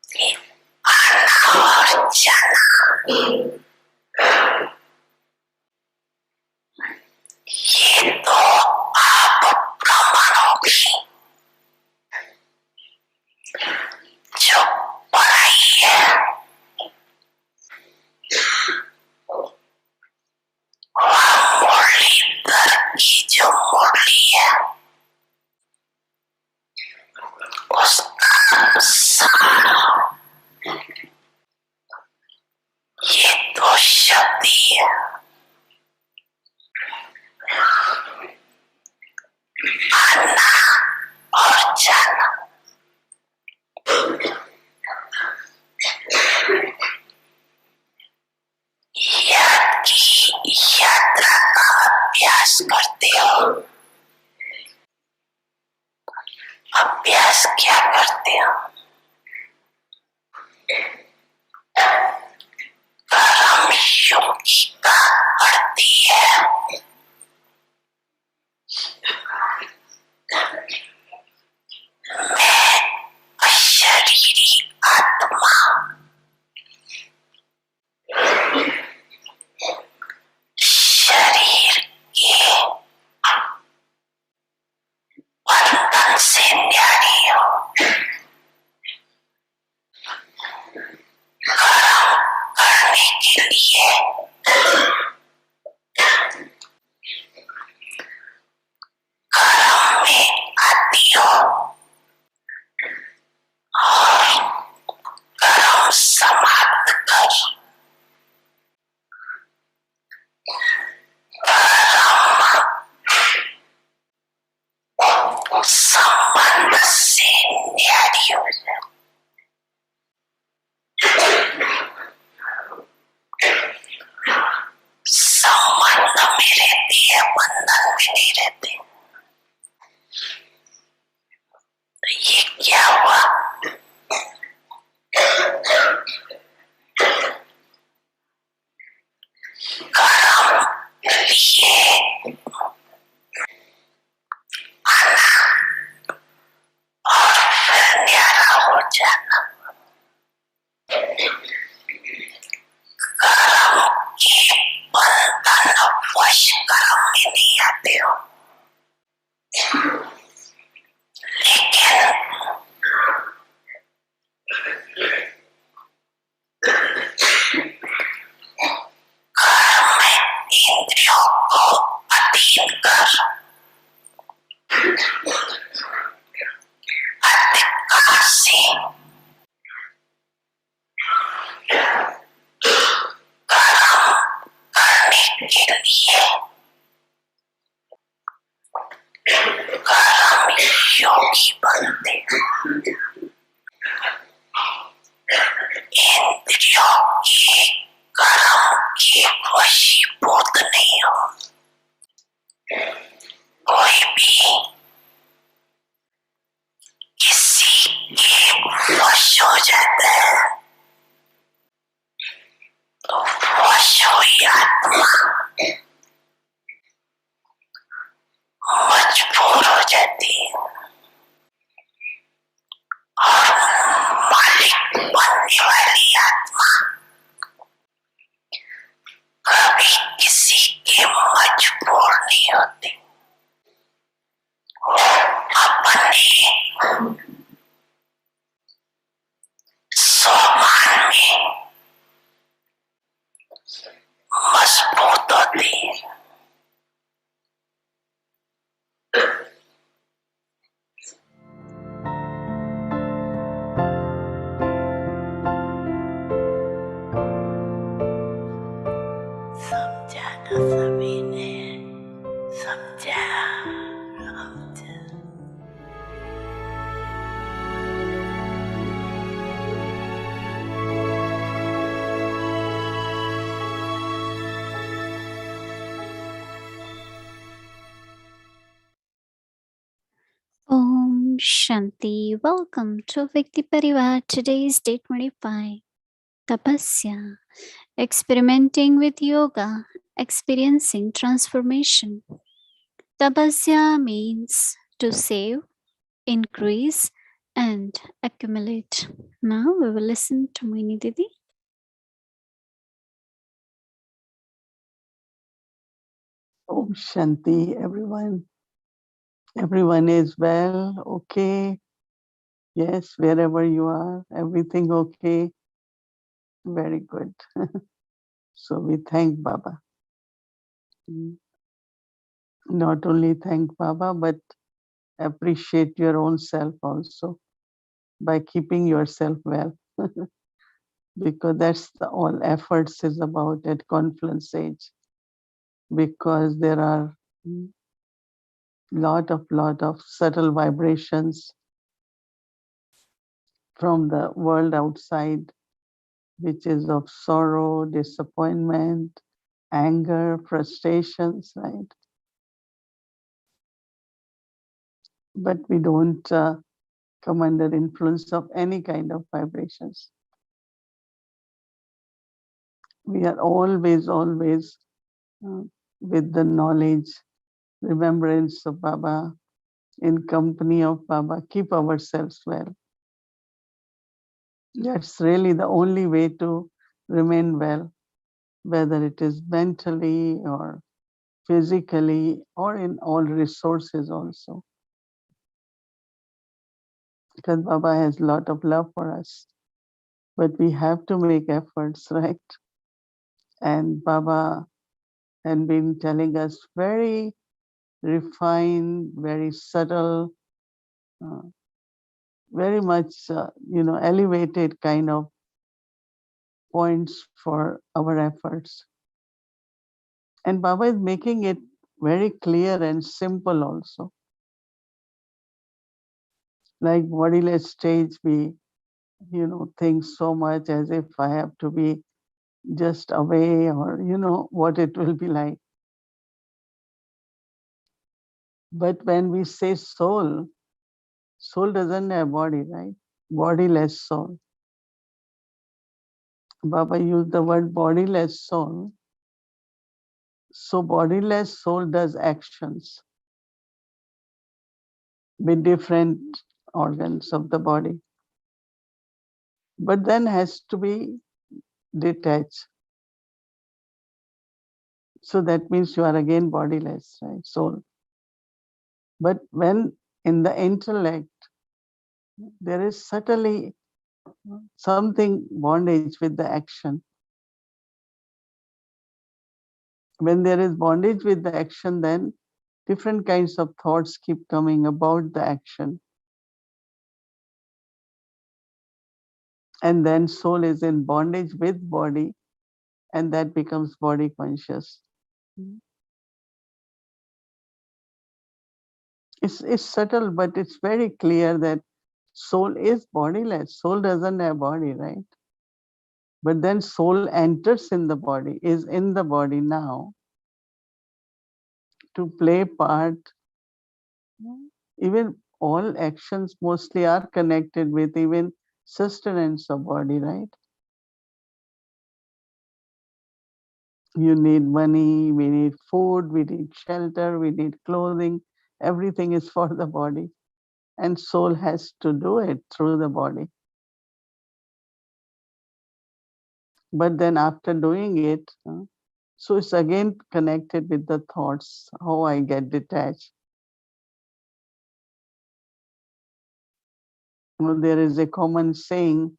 ये तो आप ब्राह्मणों की जो पढ़ाई है वह मुरलीधर की जो मुरली है उसका सारा ये दो शब्द ही है। आना और जाना। यात्रा का अभ्यास करते हो। अभ्यास क्या करते हो? कर्म योगी का अर्थ है मैं अशरीरी आत्मा शरीर के बंधन से न्यारी हूँ। कर्म करने के लिए कर्म में आती हो और कर्म समाप्त कर संबंध से न्यारी हो जाए। संबंध में रहती है, बंधन में नहीं रहते। ये क्या हुआ? कर्म लिए आना और फिर न्यारा हो जाना। कर्म के बंधन वश कर्म में नहीं आते हो, लेकिन कर्म में इंद्रियों को अधीन कर अधिकार से कर्म करने के लिए कर्म योगी बनते हैं। इंद्रियों के कर्म के वशीभूत नहीं हो। कोई भी किसी के वश हो जाता है तो वश हुई आत्मा मजबूर हो जाती है और मालिक बनने वाली आत्मा कभी किसी के मजबूर नहीं होती। वो अपने स्वाभिमान में मजबूत होती है। समझाना सभी ने समझा। Om Shanti. Welcome to Vikti Parivar. Today is day 25. Tapasya. Experimenting with yoga. Experiencing transformation. Tapasya means to save, increase, and accumulate. Now we will listen to Mohini Didi. Om Shanti, everyone. Everyone is well, okay. Yes, wherever you are, everything okay. Very good. So we thank Baba. Not only thank Baba, but appreciate your own self also by keeping yourself well. Because that's all efforts is about at confluence age. Because there are lot of subtle vibrations from the world outside, which is of sorrow, disappointment, anger, frustrations, right? But we don't come under influence of any kind of vibrations. We are always with the knowledge, remembrance of Baba, in company of Baba, keep ourselves well. That's really the only way to remain well, whether it is mentally or physically or in all resources also. Because Baba has a lot of love for us, but we have to make efforts, right? And Baba had been telling us very refined, very subtle, uh, very much, elevated kind of points for our efforts. And Baba is making it very clear and simple also. Like bodiless stage, we, think so much as if I have to be just away or, what it will be like. But when we say soul, soul doesn't have body, right? Bodiless soul. Baba used the word bodiless soul. So bodiless soul does actions with different organs of the body, but then has to be detached. So that means you are again bodiless, right? Soul. But when in the intellect, there is subtly something bondage with the action. When there is bondage with the action, then different kinds of thoughts keep coming about the action. And then soul is in bondage with body, and that becomes body conscious. It's subtle, but it's very clear that soul is bodiless. Soul doesn't have body, right? But then soul enters in the body, is in the body now to play part. Even all actions mostly are connected with even sustenance of body, right? You need money, we need food, we need shelter, we need clothing. Everything is for the body. And soul has to do it through the body. But then after doing it, so it's again connected with the thoughts, how I get detached. There is a common saying,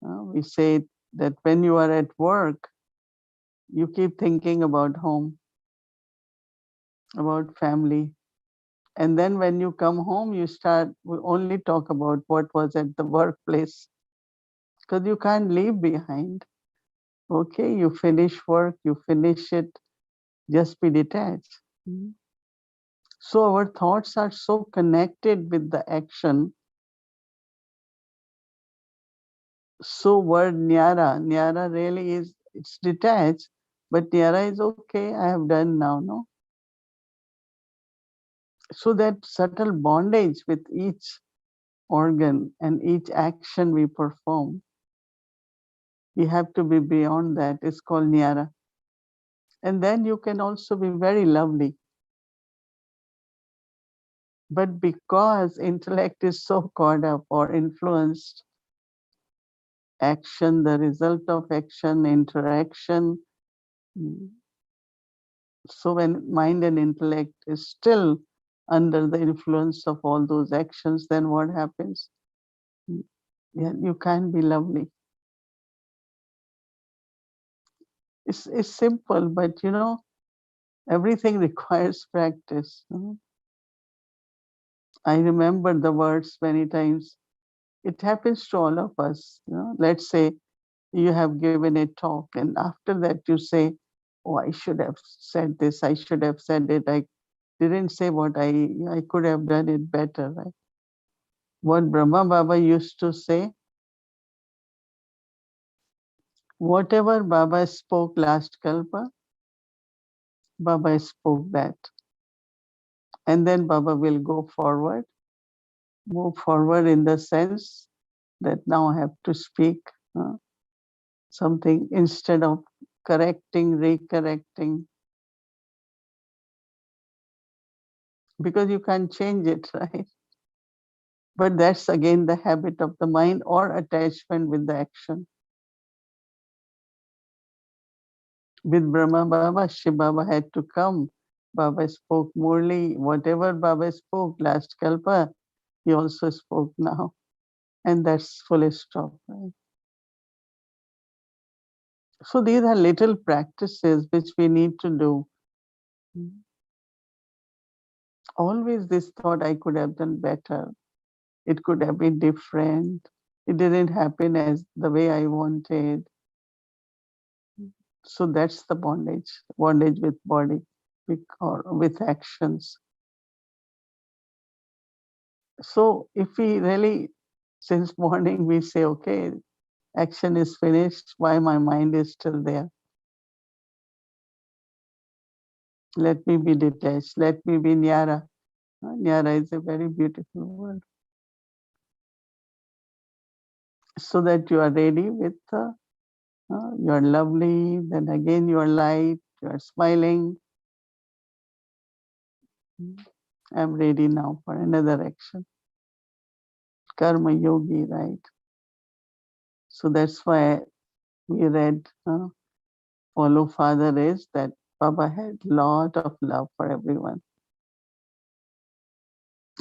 we say that when you are at work, you keep thinking about home, about family. And then when you come home, we only talk about what was at the workplace, because you can't leave behind. Okay, you finish work, you finish it, just be detached. So our thoughts are so connected with the action. So word nyara really is, it's detached, but nyara is okay, I have done now, no? So that subtle bondage with each organ and each action we perform, we have to be beyond that. It's called nyara. And then you can also be very lovely. But because intellect is so caught up or influenced, action, the result of action, interaction. So when mind and intellect is still under the influence of all those actions, then what happens? Yeah, you can't be lovely. It's simple, but everything requires practice. I remember the words many times. It happens to all of us. Let's say you have given a talk, and after that you say, "Oh, I should have said this. I should have said it. I didn't say what I could have done it better." Right? What Brahma Baba used to say, whatever Baba spoke last Kalpa, Baba spoke that. And then Baba will go forward, move forward in the sense that now I have to speak something instead of correcting, recorrecting, because you can't change it, right? But that's again the habit of the mind or attachment with the action. With Brahma Baba, Shiv Baba had to come. Baba spoke Murli. Whatever Baba spoke last Kalpa, he also spoke now. And that's full stop. Right? So these are little practices which we need to do. Always this thought, I could have done better. It could have been different. It didn't happen as the way I wanted. So that's the bondage with body or with actions. So if we really, since morning we say, okay, action is finished, why my mind is still there? Let me be detached. Let me be Nyara. Nyara is a very beautiful word. So that you are ready with, you are lovely, then again you are light, you are smiling. I'm ready now for another action. Karma yogi, right? So that's why we read, follow Father is that Baba had lot of love for everyone.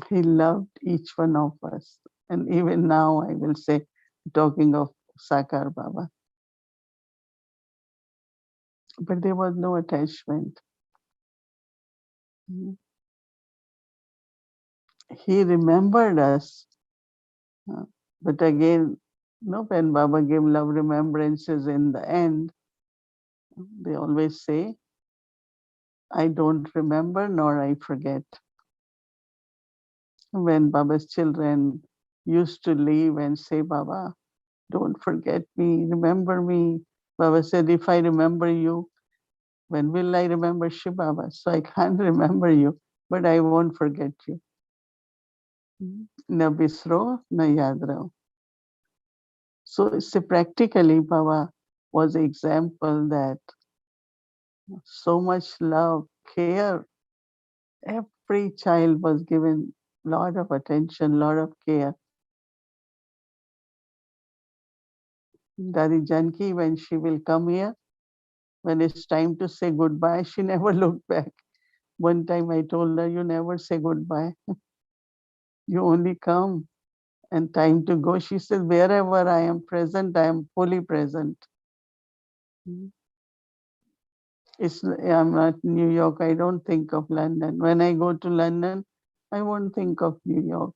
He loved each one of us. And even now, I will say, talking of Sakar Baba. But there was no attachment. He remembered us. But again, when Baba gave love remembrances in the end, they always say, I don't remember nor I forget. When Baba's children used to leave and say, Baba, don't forget me, remember me. Baba said, if I remember you, when will I remember Shiv Baba? So I can't remember you, but I won't forget you. Na bisro, na yad raho. So practically, Baba was an example that so much love, care, every child was given lot of attention, lot of care. Dadi Janki, when she will come here, when it's time to say goodbye, she never looked back. One time I told her, you never say goodbye. You only come and time to go. She said, wherever I am present, I am fully present. I'm not New York. I don't think of London. When I go to London, I won't think of New York.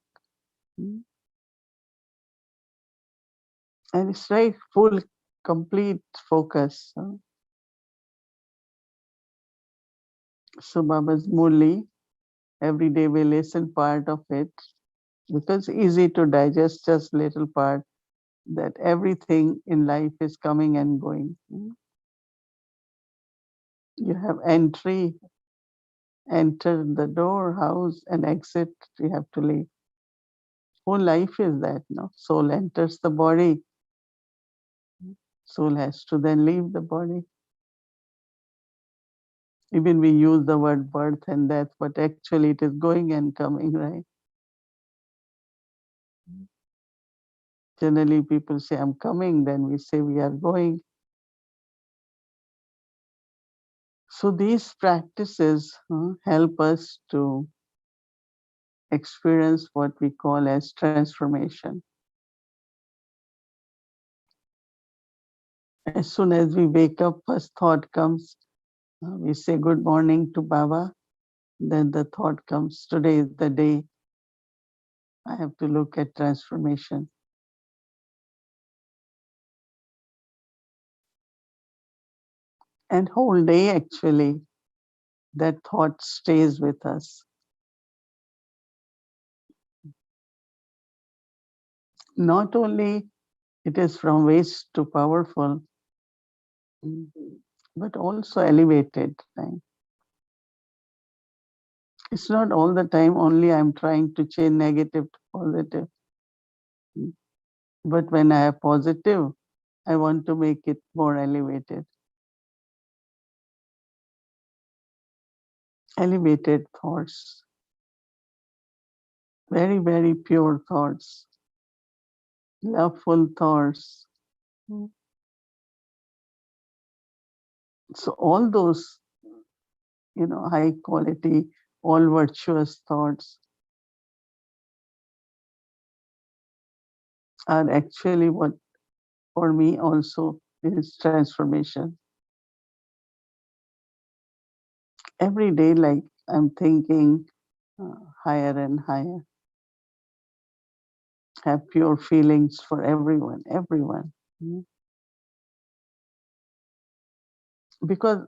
And it's right, full, complete focus. So Baba's Murli, every day we listen part of it because easy to digest, just little part, that everything in life is coming and going. You have entry, enter the door, house, and exit, you have to leave. Whole life is that, no? Soul enters the body, soul has to then leave the body. Even we use the word birth and death, but actually it is going and coming, right? Generally, people say, I'm coming, then we say we are going. So these practices help us to experience what we call as transformation. As soon as we wake up, first thought comes, we say good morning to Baba. Then the thought comes, today is the day I have to look at transformation. And whole day actually, that thought stays with us. Not only it is from waste to powerful, but also elevated. Right? It's not all the time only I'm trying to change negative to positive. But when I have positive, I want to make it more elevated. Elevated thoughts, very, very pure thoughts, loveful thoughts. So all those, high quality, all virtuous thoughts are actually what for me also is transformation. Every day, like I'm thinking higher and higher, have pure feelings for everyone, everyone. Because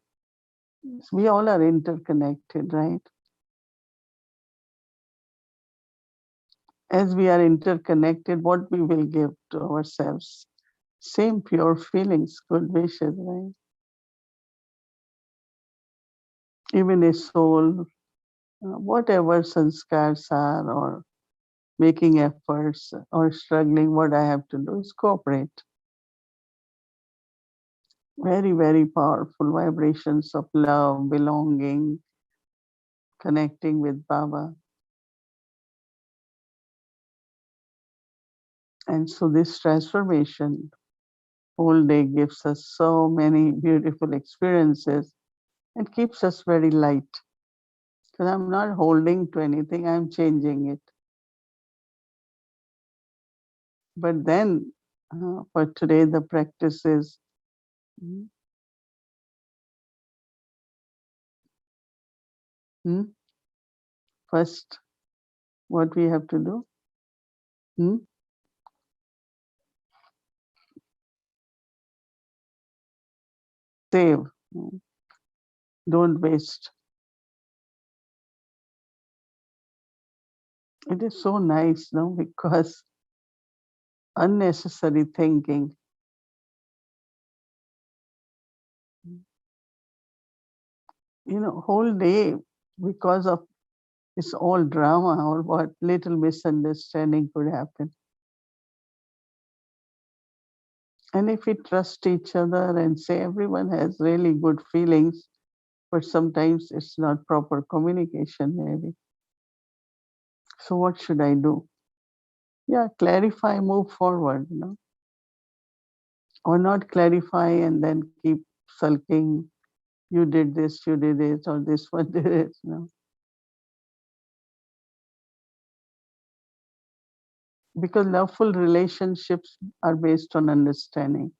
we all are interconnected, right? As we are interconnected, what we will give to ourselves? Same pure feelings, good wishes, right? Even a soul, whatever sanskars are, or making efforts, or struggling, what I have to do is cooperate. Very, very powerful vibrations of love, belonging, connecting with Baba. And so this transformation whole day gives us so many beautiful experiences and keeps us very light. Because I'm not holding to anything, I'm changing it. But then for today, the practice is first what we have to do. Save. Don't waste. It is so nice, no? Because unnecessary thinking. Whole day because of it's all drama or what little misunderstanding could happen. And if we trust each other and say everyone has really good feelings, but sometimes it's not proper communication, maybe. So what should I do? Yeah, clarify, move forward, or not clarify and then keep sulking. You did this, or this one did it, Because loveful relationships are based on understanding.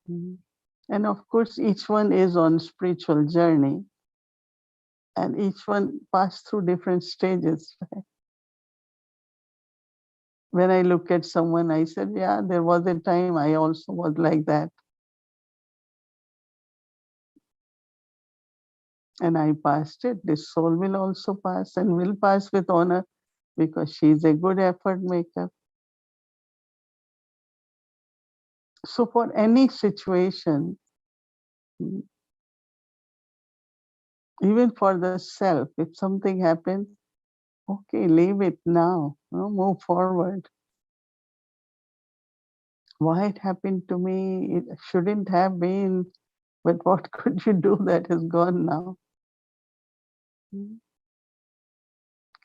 And of course, each one is on spiritual journey, and each one passed through different stages. When I look at someone, I said, yeah, there was a time I also was like that. And I passed it. This soul will also pass and will pass with honor because she is a good effort maker. So for any situation, even for the self, if something happens, okay, leave it now, move forward. Why it happened to me, it shouldn't have been, But what could you do? That is gone now.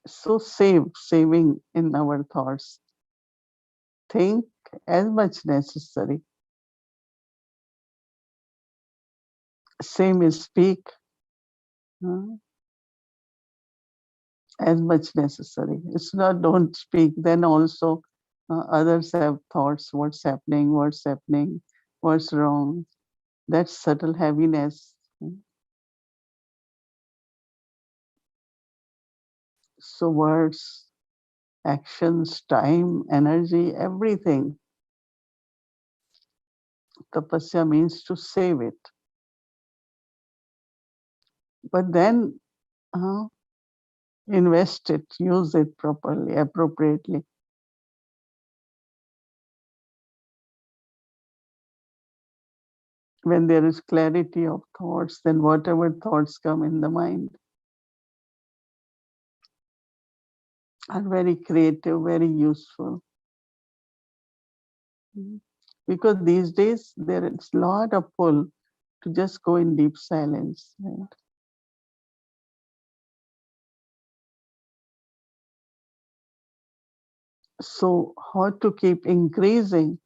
So saving in our thoughts. Think as much necessary. Same is speak as much necessary. It's not don't speak. Then also others have thoughts. What's happening? What's happening? What's wrong? That subtle heaviness. So words, actions, time, energy, everything. Tapasya means to save it. But then invest it, use it properly, appropriately. When there is clarity of thoughts, then whatever thoughts come in the mind are very creative, very useful. Because these days there is a lot of pull to just go in deep silence. Right? So how to keep increasing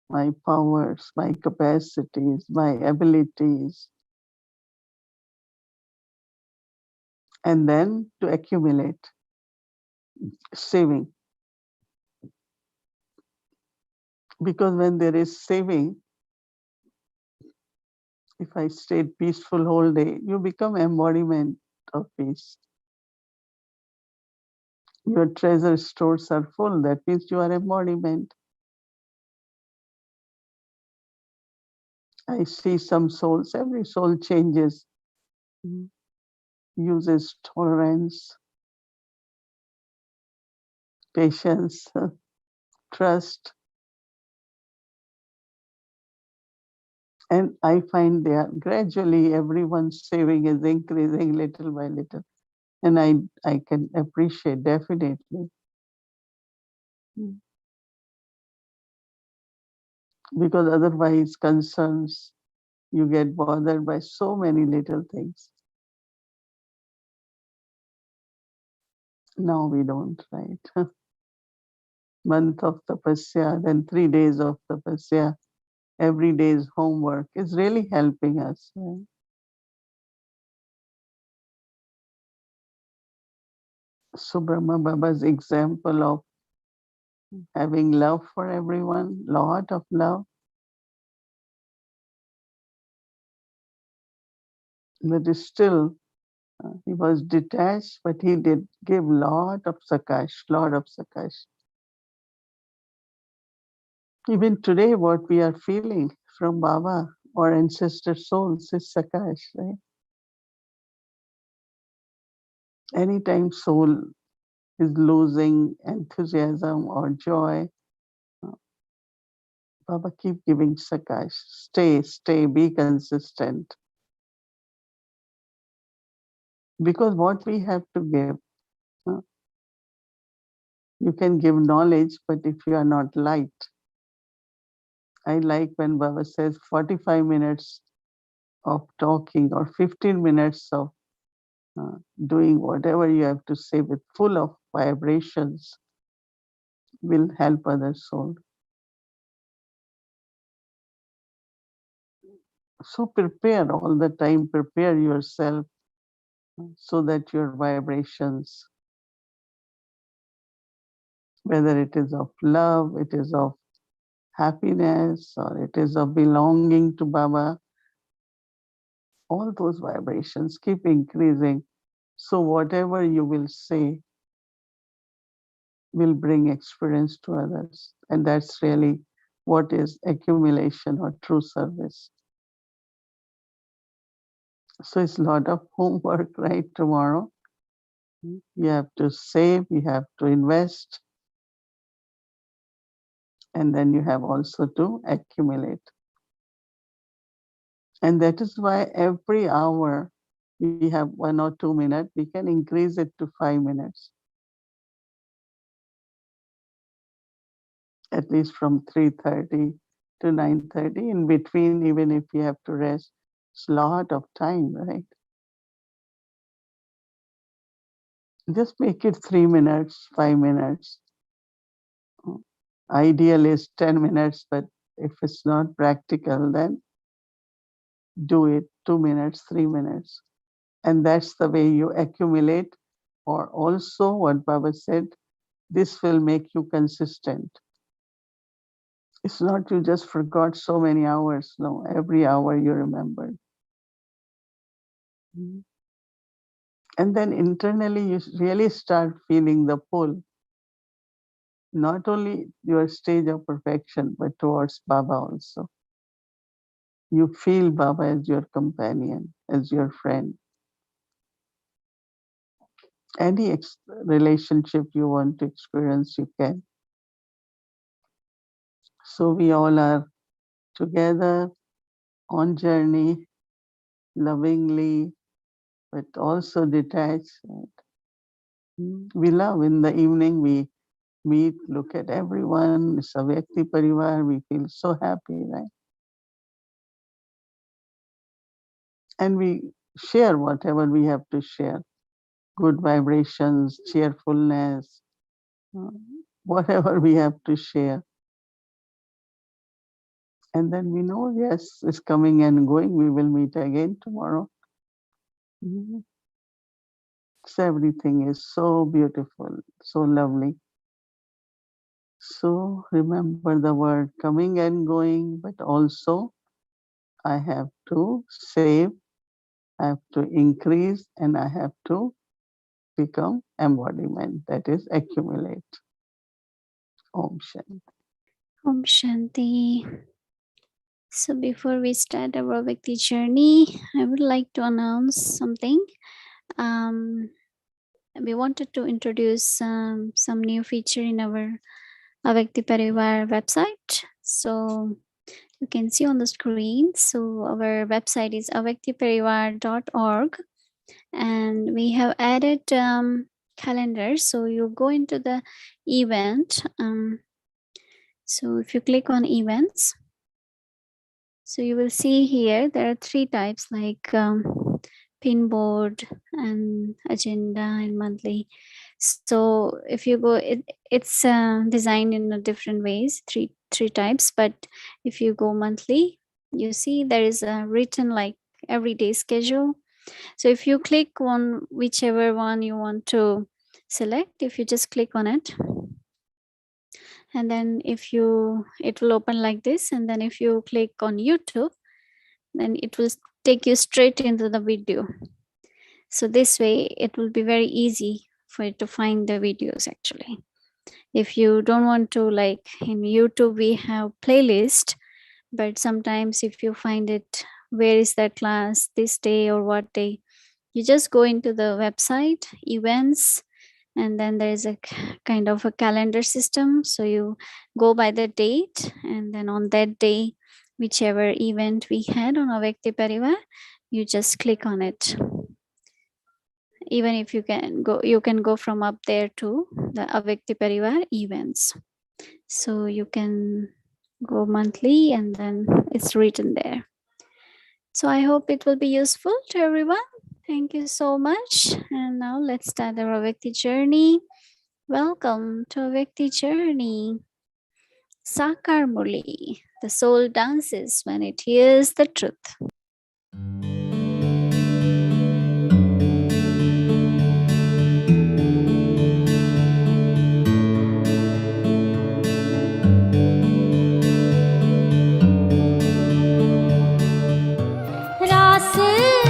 my powers, my capacities, my abilities, and then to accumulate, saving. Because when there is saving, if I stayed peaceful whole day, you become embodiment of peace. Your treasure stores are full. That means you are embodiment. I see some souls, every soul changes, uses tolerance, patience, trust. And I find they are gradually everyone's saving is increasing little by little. And I can appreciate definitely. Because otherwise concerns, you get bothered by so many little things. Now we don't, right? Month of tapasya, then 3 days of tapasya, every day's homework is really helping us. Right? So Brahma Baba's example of having love for everyone, lot of love, but still he was detached, but he did give lot of sakash, lot of sakash. Even today, what we are feeling from Baba or ancestor souls is sakash, right? Anytime soul is losing enthusiasm or joy, Baba keep giving sakash. Stay, be consistent. Because what we have to give, you can give knowledge, but if you are not light, I like when Baba says 45 minutes of talking or 15 minutes of doing whatever you have to say with full of vibrations will help other souls. So prepare all the time, prepare yourself so that your vibrations, whether it is of love, it is of happiness, or it is of belonging to Baba, all those vibrations keep increasing. So whatever you will say will bring experience to others. And that's really what is accumulation or true service. So it's a lot of homework, right? Tomorrow. You have to save, you have to invest, and then you have also to accumulate. And that is why every hour we have 1 or 2 minutes, we can increase it to 5 minutes. At least from 3:30 to 9:30. In between, even if you have to rest, it's a lot of time, right? Just make it 3 minutes, 5 minutes. Ideal is 10 minutes, but if it's not practical, then do it 2 minutes, 3 minutes. And that's the way you accumulate. Or also what Baba said, this will make you consistent. It's not you just forgot so many hours. No, every hour you remember. And then internally you really start feeling the pull. Not only your stage of perfection, but towards Baba also. You feel Baba as your companion, as your friend. Any relationship you want to experience, you can. So we all are together on journey, lovingly, but also detached. We love in the evening, we meet, look at everyone, it's a Vyakti Parivar, we feel so happy, right? And we share whatever we have to share. Good vibrations, cheerfulness, whatever we have to share. And then we know, yes, it's coming and going. We will meet again tomorrow. So everything is so beautiful, so lovely. So remember the word coming and going, but also I have to save, I have to increase, and I have to become embodiment, that is accumulate. Om Shanti. Om Shanti. So before we start our Vyakti journey, I would like to announce something. We wanted to introduce some new feature in our Vyakti Parivar website. So you can see on the screen. So our website is avyaktiparivar.org, and we have added calendar. So you go into the event. So if you click on events, so you will see here there are 3 types like pin board and agenda and monthly. So if you go, it's designed in a different ways, three types. But if you go monthly, you see there is a written like everyday schedule. So if you click on whichever one you want to select, if you just click on it, and then it will open like this, and then if you click on YouTube, then it will take you straight into the video. So this way it will be very easy for you to find the videos. Actually, if you don't want to, like in YouTube we have playlist, but sometimes if you find it, where is that class this day or what day, you just go into the website events, and then there is a kind of a calendar system. So you go by the date, and then on that day, whichever event we had on Vyakti Parivar, you just click on it. Even if you can go from up there to the Vyakti Parivar events. So you can go monthly, and then it's written there. So I hope it will be useful to everyone. Thank you so much. And now let's start our Vyakti journey. Welcome to Vyakti journey. Sakar Murli. The soul dances when it hears the truth. रास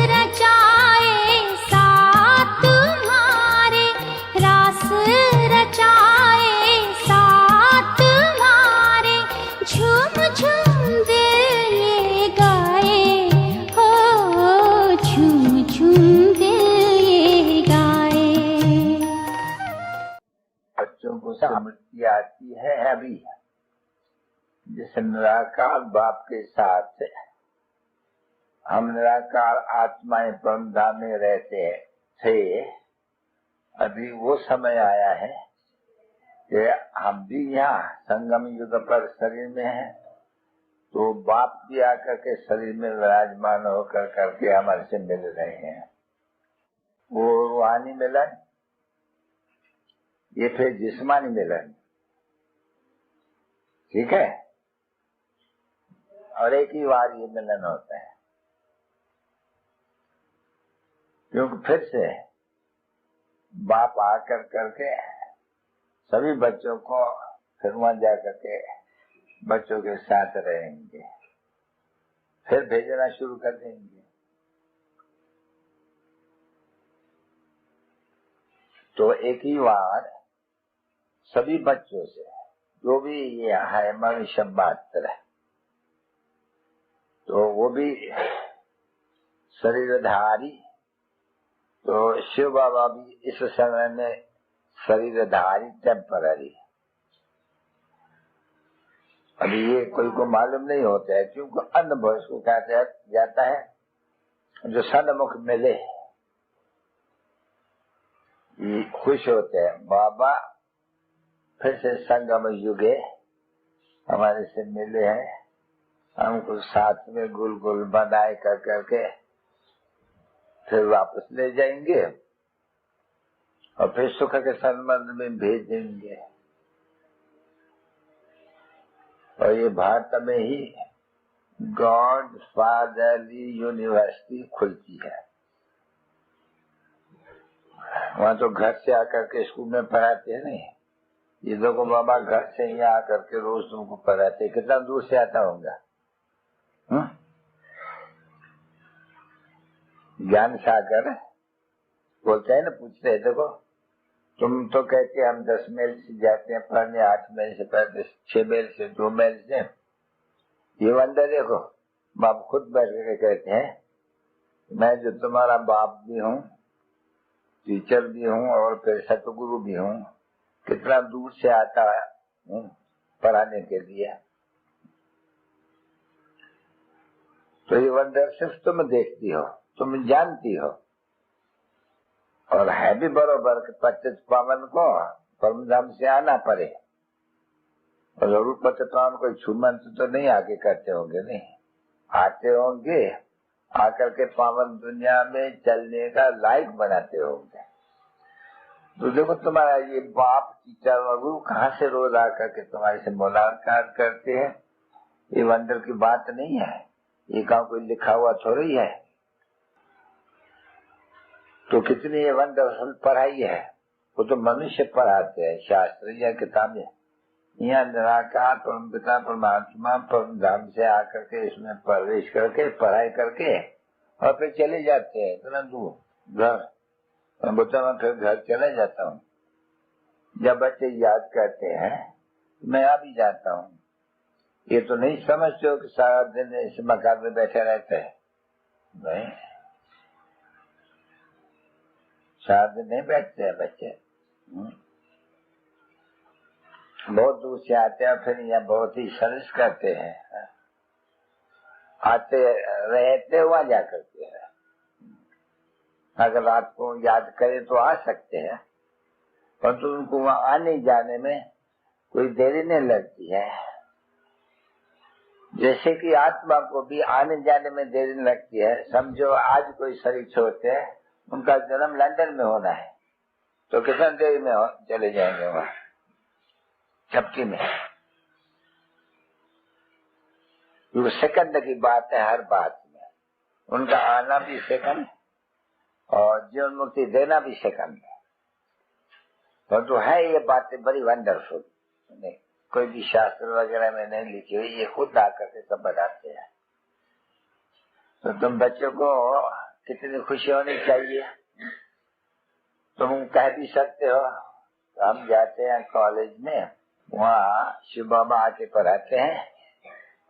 रचाए साथ तुम्हारे, रास रचाए साथ तुम्हारे, झूम झूम दिल ये गाए, हो झूम झूम दिल ये गाए। बच्चों को स्मृति आती है अभी, जिस निराकार बाप के साथ हम निराकार आत्माएं परमधाम में रहते थे। अभी वो समय आया है कि हम भी यहाँ संगम युग पर शरीर में हैं तो बाप भी आकर के शरीर में विराजमान होकर करके हमारे से मिल रहे हैं। वो रूहानी मिलन, ये फिर जिस्मानी मिलन, ठीक है। और एक ही बार ये मिलन होता है, क्योंकि फिर से बाप आकर करके सभी बच्चों को फिर वहां जाकर के बच्चों के साथ रहेंगे, फिर भेजना शुरू कर देंगे। तो एक ही बार सभी बच्चों से जो भी ये है मनुष्य मात्र है, तो वो भी शरीरधारी, तो शिव बाबा भी इस समय में शरीरधारी टेम्पररी। अभी ये कोई को मालूम नहीं होता है, क्योंकि अनुभव इसको कहा जाता है, जो सन्मुख मिले ये खुश होते हैं। बाबा फिर से संगम युगे हमारे से मिले हैं, हमको साथ में गुल गुल बनाए कर करके फिर वापस ले जाएंगे और फिर सुख के संबंध में भेज देंगे। और ये भारत में ही गॉड फादरली यूनिवर्सिटी खुलती है। वहाँ तो घर से आकर के स्कूल में पढ़ाते हैं नहीं, ये लोगों बाबा घर से ही आकर के रोज तुमको पढ़ाते। कितना दूर से आता होगा। ज्ञान सागर बोलते हैं ना, पूछते हैं देखो तुम तो कहते हम 10 मील से जाते हैं पढ़ने, 8 मील से पढ़ते, 6 मील से, 2 मील से। ये अंदर देखो, बाप खुद बैठ के कहते हैं मैं जो तुम्हारा बाप भी हूँ, टीचर भी हूँ और फिर सतगुरु भी हूँ, कितना दूर से आता हूँ पढ़ाने के लिए। तो ये वंडर सिर्फ तुम देखती हो, तुम जानती हो, और है भी बरोबर कि 25 पावन को परमधाम से आना पड़े। और जरूर 25 पावन को छूमन तो नहीं आके करते होंगे, नहीं आते होंगे, आकर के पावन दुनिया में चलने का लायक बनाते होंगे। तो देखो तुम्हारा ये बाप टीचर और गुरु कहाँ से रोज आकर के तुम्हारे से मुलाकात करते हैं। ये वंडर की बात नहीं है, ये काम कोई लिखा हुआ थोड़ी है। तो कितनी ये वंडरफुल पढ़ाई है, वो तो मनुष्य पढ़ाते हैं, शास्त्र या किताबें। यहाँ निराकार परम पिता परमात्मा परम धाम से आकर के इसमें प्रवेश करके पढ़ाई करके और फिर चले जाते हैं इतना दूर घर। बच्चा मैं फिर घर चला जाता हूँ। जब बच्चे याद करते हैं मैं आ भी जाता हूँ। ये तो नहीं समझते हो कि सारा दिन इस मकान में बैठे रहते हैं, नहीं, सारा दिन नहीं बैठते हैं बच्चे। बहुत दूर से आते हैं, फिर यहाँ बहुत ही सर्विस करते हैं, आते रहते वहां जा करते हैं। अगर रात को याद करें तो आ सकते हैं, परंतु उनको वहां आने जाने में कोई देरी नहीं लगती है। जैसे कि आत्मा को भी आने जाने में देरी नहीं लगती है। समझो आज कोई शरीर छोड़ते हैं, उनका जन्म लंदन में होना है, तो कितना देरी में चले जाएंगे वहां चपकी में। वो सेकंड की बात है हर बात में, उनका आना भी सेकंड और जीवन मुक्ति देना भी सेकंड है। तो है ये बातें बड़ी वंडरफुल, नहीं कोई भी शास्त्र वगैरह में नहीं लिखी हुई, ये खुद आकर के सब बताते हैं। तो तुम बच्चों को कितनी खुशी होनी चाहिए। तुम कह भी सकते हो, हम जाते हैं कॉलेज में, वहाँ शिव बाबा आके पढ़ाते हैं,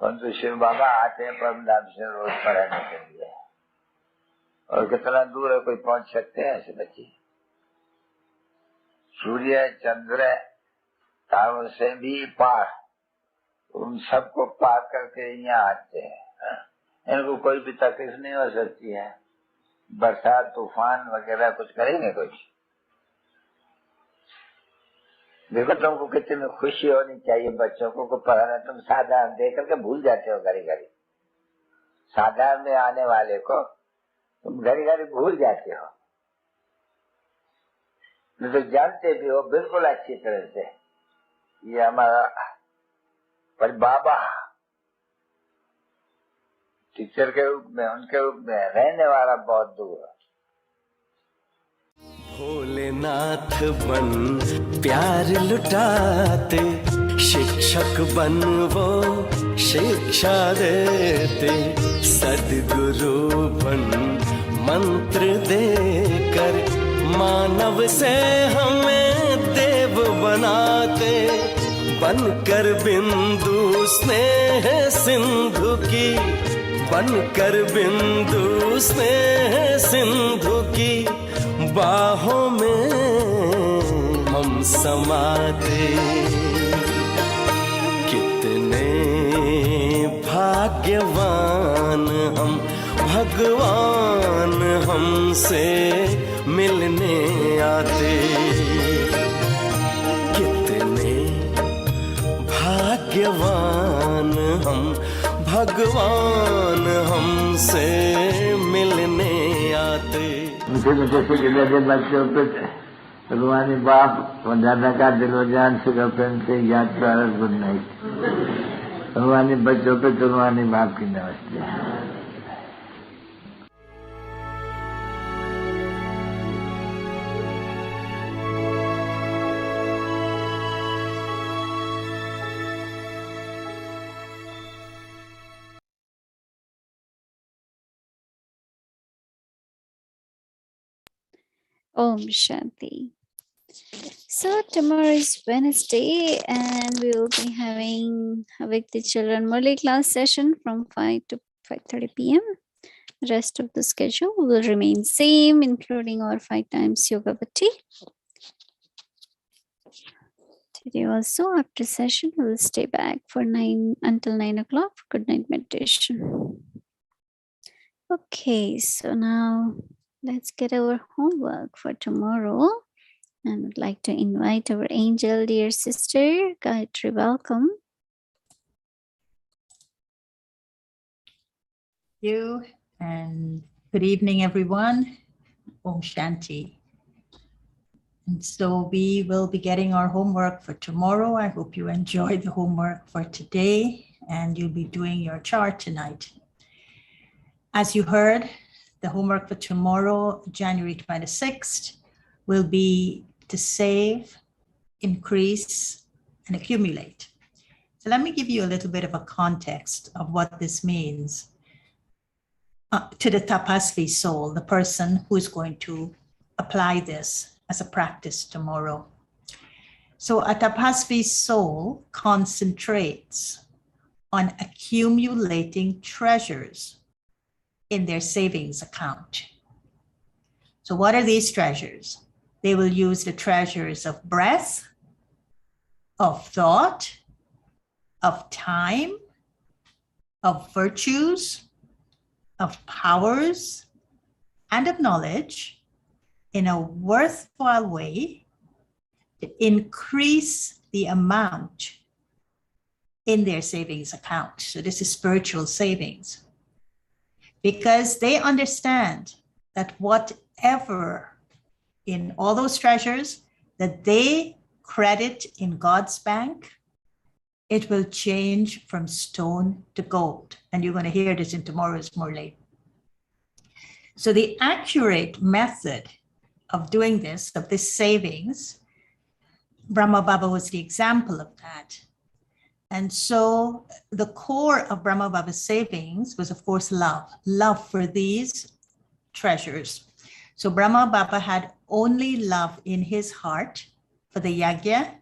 परंतु शिव बाबा आते हैं परमधाम से रोज पढ़ाने के लिए। और कितना दूर है कोई पहुंच सकते हैं ऐसे बच्चे। सूर्य चंद्र तारों से भी पार, उन सबको पार करके यहाँ आते हैं। इनको कोई भी तकलीफ नहीं हो सकती है। बरसात तूफान वगैरह कुछ करेंगे कुछ, देखो तुमको कितनी खुशी होनी चाहिए बच्चों को पढ़ाना। तुम साधारण देख करके भूल जाते हो घड़ी घड़ी। साधारण में आने वाले को तुम घड़ी घड़ी भूल जाते हो, नहीं तो जानते भी हो बिल्कुल अच्छी तरह से। ये हमारा पर बाबा टीचर के रूप में, उनके रूप में रहने वाला बहुत दूर है। भोलेनाथ बन प्यार लुटाते, शिक्षक बन वो शिक्षा देते, सद्गुरु बन मंत्र देकर मानव से हमें देव बनाते, बनकर बिंदु स्नेह सिंधु की, बनकर बिंदु स्नेह सिंधु की बाहों में हम समाते। कितने भाग्यवान हम, भगवान हमसे मिलने आते। कितने भाग्यवान हम, भगवान हमसे मिलने आते। मुझे लगे बच्चों पे रुहानी बाप वंदना का दिलवजान से से याद प्यार गुड नाइट। रुहानी बच्चों पे तो रुहानी बाप की नमस्ते। Om Shanti. So tomorrow is Wednesday and we will be having with the children Murli class session from 5 to 5:30 p.m. Rest of the schedule will remain same, including our 5 times yoga bhatti. Today also after session we will stay back for 9 until 9 o'clock for good night meditation. Okay, so now let's get our homework for tomorrow. And I'd like to invite our angel, dear sister, Gayatri, welcome. Thank you, and good evening, everyone. Om Shanti. And so we will be getting our homework for tomorrow. I hope you enjoyed the homework for today, and you'll be doing your chart tonight. As you heard, the homework for tomorrow, January 26th, will be to save, increase, and accumulate. So let me give you a little bit of a context of what this means to the Tapasya soul, the person who is going to apply this as a practice tomorrow. So a Tapasya soul concentrates on accumulating treasures in their savings account. So what are these treasures? They will use the treasures of breath, of thought, of time, of virtues, of powers, and of knowledge in a worthwhile way to increase the amount in their savings account. So this is spiritual savings, because they understand that whatever in all those treasures that they credit in God's bank, it will change from stone to gold. And you're going to hear this in tomorrow's Murli. So the accurate method of doing this, of this savings, Brahma Baba was the example of that. And so the core of Brahma Baba's savings was, of course, love for these treasures. So Brahma Baba had only love in his heart for the yagya,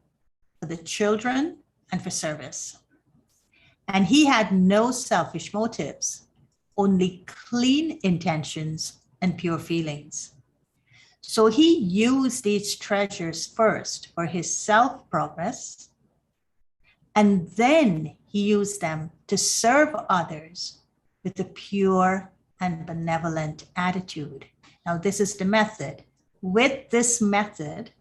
for the children, and for service. And he had no selfish motives, only clean intentions and pure feelings. So he used these treasures first for his self-progress, and then he used them to serve others with a pure and benevolent attitude. Now, this is the method. With this method,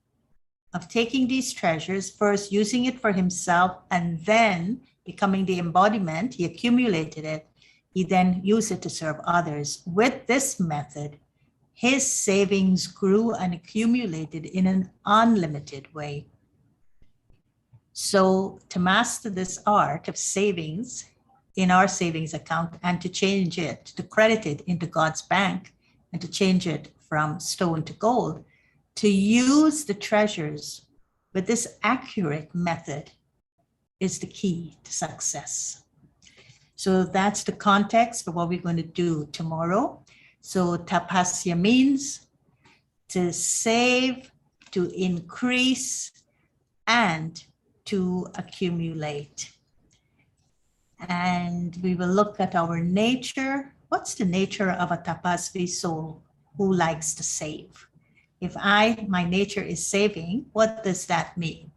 of taking these treasures, first using it for himself and then becoming the embodiment. He accumulated it. He then used it to serve others. With this method, his savings grew and accumulated in an unlimited way. So to master this art of savings in our savings account and to change it, to credit it into God's bank and to change it from stone to gold, to use the treasures with this accurate method is the key to success. So that's the context for what we're going to do tomorrow. So tapasya means to save, to increase, and to accumulate. And we will look at our nature. What's the nature of a tapasvi soul who likes to save? If my nature is saving, what does that mean?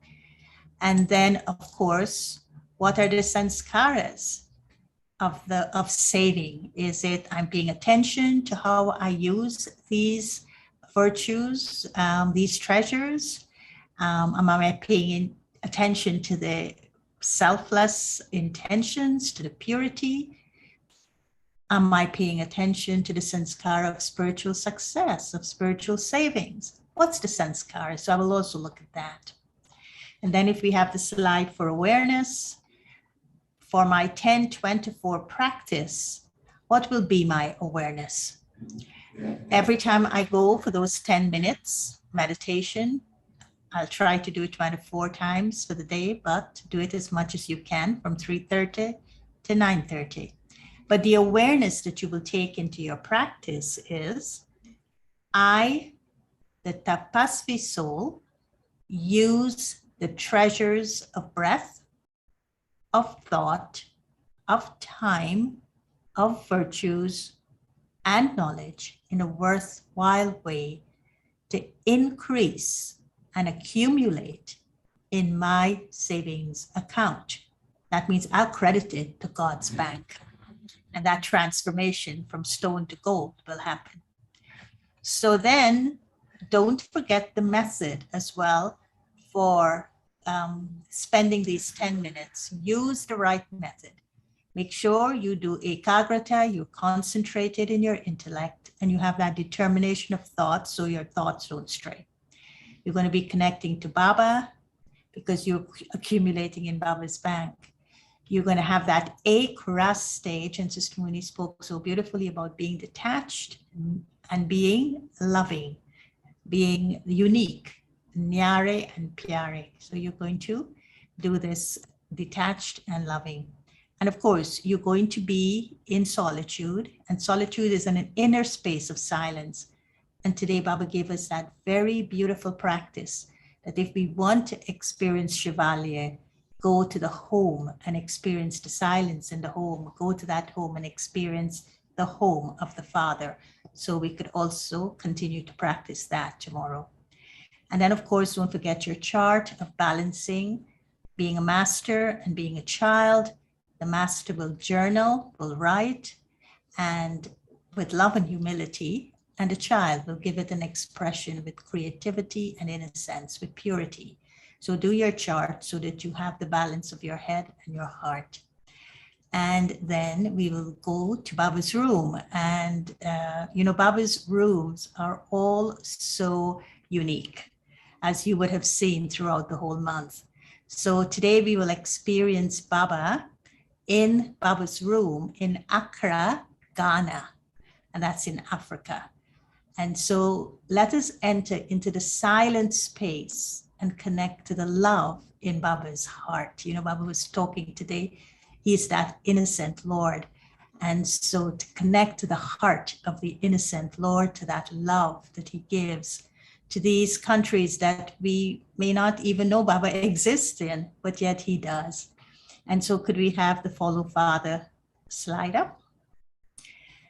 And then, of course, what are the sanskaras of saving? Is it I'm paying attention to how I use these virtues, these treasures? Am I paying attention to the selfless intentions, to the purity? Am I paying attention to the sanskara of spiritual success, of spiritual savings? What's the sanskara? So I will also look at that. And then if we have the slide for awareness, for my 1024 practice, what will be my awareness? Every time I go for those 10 minutes meditation, I'll try to do it 24 times for the day, but do it as much as you can from 3:30 to 9:30. But the awareness that you will take into your practice is, I, the tapasvi soul, use the treasures of breath, of thought, of time, of virtues, and knowledge in a worthwhile way to increase and accumulate in my savings account. That means I'll credit it to God's bank. And that transformation from stone to gold will happen. So then don't forget the method as well for spending these 10 minutes. Use the right method. Make sure you do ekagrata, you're concentrated in your intellect, and you have that determination of thought so your thoughts don't stray. You're going to be connecting to Baba because you're accumulating in Baba's bank. You're going to have that ek-ras stage, and Sister Mohini spoke so beautifully about being detached and being loving, being unique, nyare and pyare. So you're going to do this detached and loving. And of course, you're going to be in solitude, and solitude is an inner space of silence. And today Baba gave us that very beautiful practice that if we want to experience Shivalya, go to the home and experience the silence in the home, go to that home and experience the home of the Father. So we could also continue to practice that tomorrow. And then of course, don't forget your chart of balancing, being a master and being a child. The master will journal, will write, and with love and humility, and the child will give it an expression with creativity and innocence, with purity. So do your chart so that you have the balance of your head and your heart. And then we will go to Baba's room. And, Baba's rooms are all so unique, as you would have seen throughout the whole month. So today we will experience Baba in Baba's room in Accra, Ghana, and that's in Africa. And so let us enter into the silent space and connect to the love in Baba's heart. Baba was talking today, he's that innocent Lord. And so to connect to the heart of the innocent Lord, to that love that he gives to these countries that we may not even know Baba exists in, but yet he does. And so could we have the Follow Father slide up?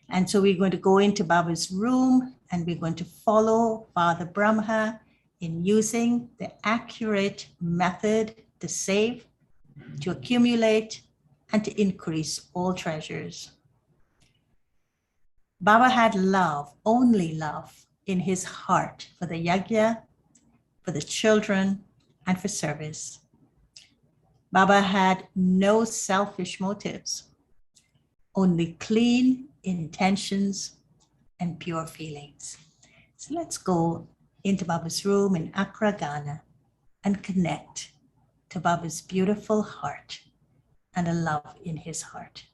And so we're going to go into Baba's room and we're going to follow Father Brahma in using the accurate method to save, to accumulate, and to increase all treasures. Baba had love, only love, in his heart for the yajna, for the children, and for service. Baba had no selfish motives, only clean intentions and pure feelings. So let's go into Baba's room in Accra, Ghana, and connect to Baba's beautiful heart and the love in his heart.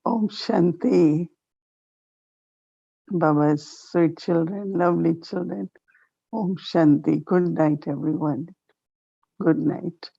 Om Shanti. Baba's sweet children, lovely children. Om Shanti. Good night, everyone. Good night.